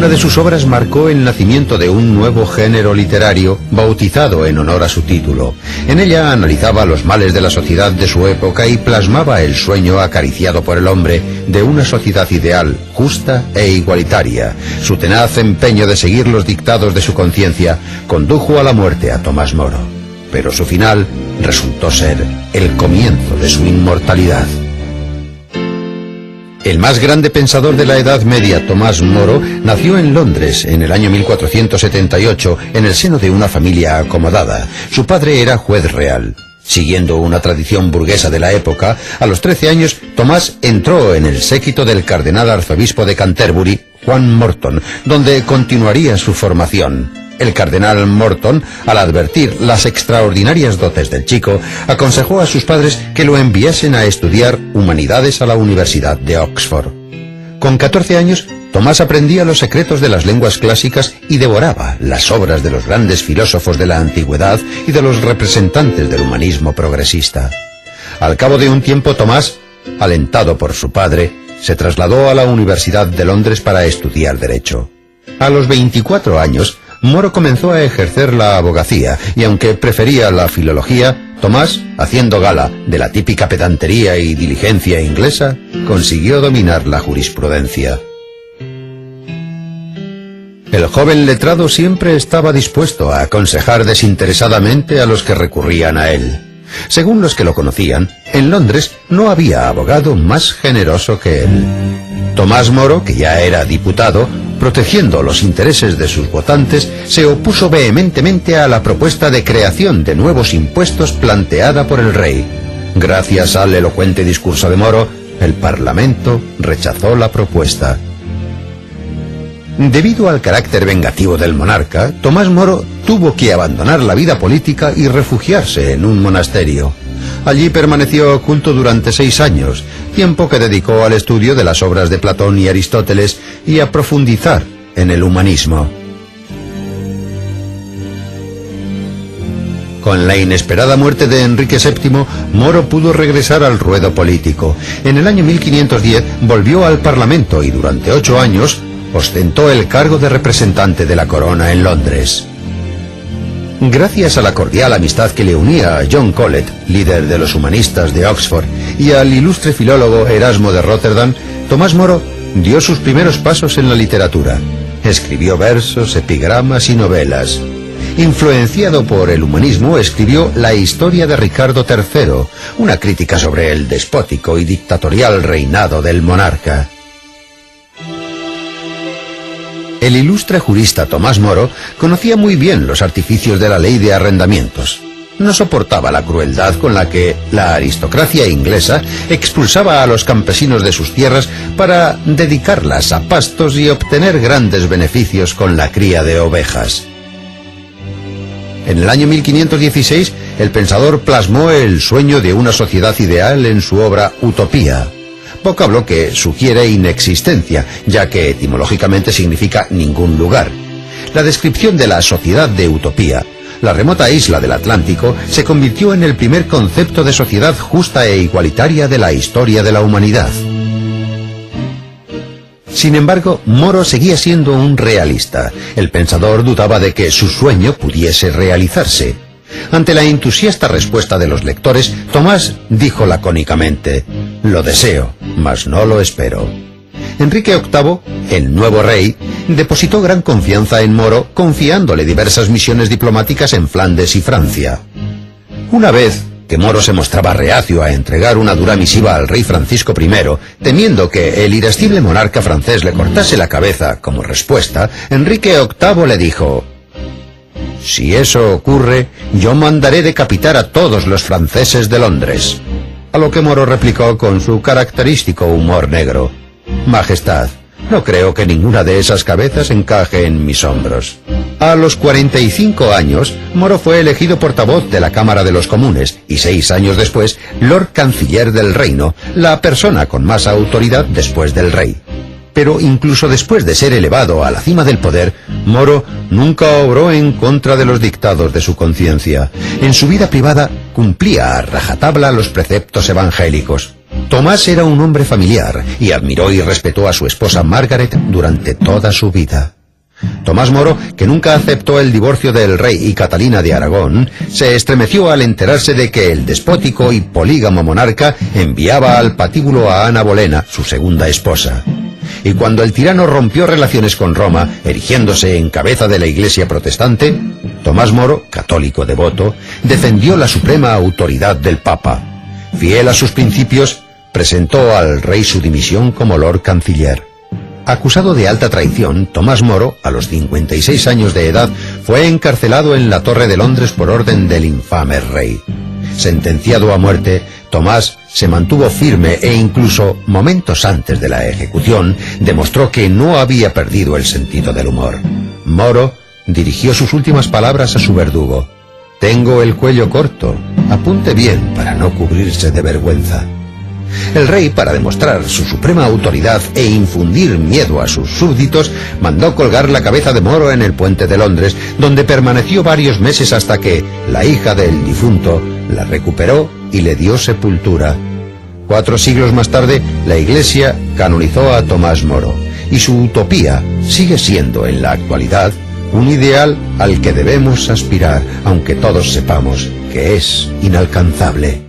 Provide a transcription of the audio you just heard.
Una de sus obras marcó el nacimiento de un nuevo género literario, bautizado en honor a su título. En ella analizaba los males de la sociedad de su época y plasmaba el sueño acariciado por el hombre de una sociedad ideal, justa e igualitaria. Su tenaz empeño de seguir los dictados de su conciencia condujo a la muerte a Tomás Moro, pero su final resultó ser el comienzo de su inmortalidad. El más grande pensador de la Edad Media, Tomás Moro, nació en Londres en el año 1478 en el seno de una familia acomodada. Su padre era juez real. Siguiendo una tradición burguesa de la época, a los 13 años Tomás entró en el séquito del cardenal arzobispo de Canterbury, Juan Morton, donde continuaría su formación. El cardenal Morton, al advertir las extraordinarias dotes del chico, aconsejó a sus padres que lo enviasen a estudiar humanidades a la Universidad de Oxford. Con 14 años, Tomás aprendía los secretos de las lenguas clásicas y devoraba las obras de los grandes filósofos de la antigüedad y de los representantes del humanismo progresista. Al cabo de un tiempo, Tomás, alentado por su padre, se trasladó a la Universidad de Londres para estudiar Derecho. A los 24 años, Moro comenzó a ejercer la abogacía y aunque prefería la filología, Tomás, haciendo gala de la típica pedantería y diligencia inglesa, consiguió dominar la jurisprudencia. El joven letrado siempre estaba dispuesto a aconsejar desinteresadamente a los que recurrían a él. Según los que lo conocían, en Londres no había abogado más generoso que él. Tomás Moro, que ya era diputado, protegiendo los intereses de sus votantes, se opuso vehementemente a la propuesta de creación de nuevos impuestos planteada por el rey. Gracias al elocuente discurso de Moro, el Parlamento rechazó la propuesta. Debido al carácter vengativo del monarca, Tomás Moro tuvo que abandonar la vida política y refugiarse en un monasterio. Allí permaneció oculto durante 6 años, tiempo que dedicó al estudio de las obras de Platón y Aristóteles y a profundizar en el humanismo. Con la inesperada muerte de Enrique VII, Moro pudo regresar al ruedo político. En el año 1510 volvió al Parlamento y durante 8 años ostentó el cargo de representante de la corona en Londres. Gracias a la cordial amistad que le unía a John Colet, líder de los humanistas de Oxford, y al ilustre filólogo Erasmo de Rotterdam, Tomás Moro dio sus primeros pasos en la literatura. Escribió versos, epigramas y novelas. Influenciado por el humanismo, escribió La historia de Ricardo III, una crítica sobre el despótico y dictatorial reinado del monarca. El ilustre jurista Tomás Moro conocía muy bien los artificios de la ley de arrendamientos. No soportaba la crueldad con la que la aristocracia inglesa expulsaba a los campesinos de sus tierras para dedicarlas a pastos y obtener grandes beneficios con la cría de ovejas. En el año 1516, el pensador plasmó el sueño de una sociedad ideal en su obra Utopía, vocablo que sugiere inexistencia, ya que etimológicamente significa ningún lugar. La descripción de la sociedad de Utopía, la remota isla del Atlántico, se convirtió en el primer concepto de sociedad justa e igualitaria de la historia de la humanidad. Sin embargo, Moro seguía siendo un realista. El pensador dudaba de que su sueño pudiese realizarse. Ante la entusiasta respuesta de los lectores, Tomás dijo lacónicamente: «Lo deseo, mas no lo espero». Enrique VIII, el nuevo rey, depositó gran confianza en Moro, confiándole diversas misiones diplomáticas en Flandes y Francia. Una vez que Moro se mostraba reacio a entregar una dura misiva al rey Francisco I, temiendo que el irascible monarca francés le cortase la cabeza como respuesta, Enrique VIII le dijo: «Si eso ocurre, yo mandaré decapitar a todos los franceses de Londres». A lo que Moro replicó con su característico humor negro: «Majestad, no creo que ninguna de esas cabezas encaje en mis hombros». A los 45 años, Moro fue elegido portavoz de la Cámara de los Comunes y 6 años después, Lord Canciller del Reino, la persona con más autoridad después del rey. Pero incluso después de ser elevado a la cima del poder, Moro nunca obró en contra de los dictados de su conciencia. En su vida privada cumplía a rajatabla los preceptos evangélicos. Tomás era un hombre familiar y admiró y respetó a su esposa Margaret durante toda su vida. Tomás Moro, que nunca aceptó el divorcio del rey y Catalina de Aragón, se estremeció al enterarse de que el despótico y polígamo monarca enviaba al patíbulo a Ana Bolena, su segunda esposa. Y cuando el tirano rompió relaciones con Roma, erigiéndose en cabeza de la Iglesia protestante, Tomás Moro, católico devoto, defendió la suprema autoridad del Papa. Fiel a sus principios, presentó al rey su dimisión como Lord Canciller. Acusado de alta traición, Tomás Moro, a los 56 años de edad, fue encarcelado en la Torre de Londres por orden del infame rey. Sentenciado a muerte, Tomás se mantuvo firme e incluso, momentos antes de la ejecución, demostró que no había perdido el sentido del humor. Moro dirigió sus últimas palabras a su verdugo. «Tengo el cuello corto. Apunte bien para no cubrirse de vergüenza». El rey, para demostrar su suprema autoridad e infundir miedo a sus súbditos, mandó colgar la cabeza de Moro en el puente de Londres, donde permaneció varios meses hasta que la hija del difunto la recuperó y le dio sepultura. 4 siglos más tarde, la Iglesia canonizó a Tomás Moro, y su utopía sigue siendo en la actualidad un ideal al que debemos aspirar, aunque todos sepamos que es inalcanzable.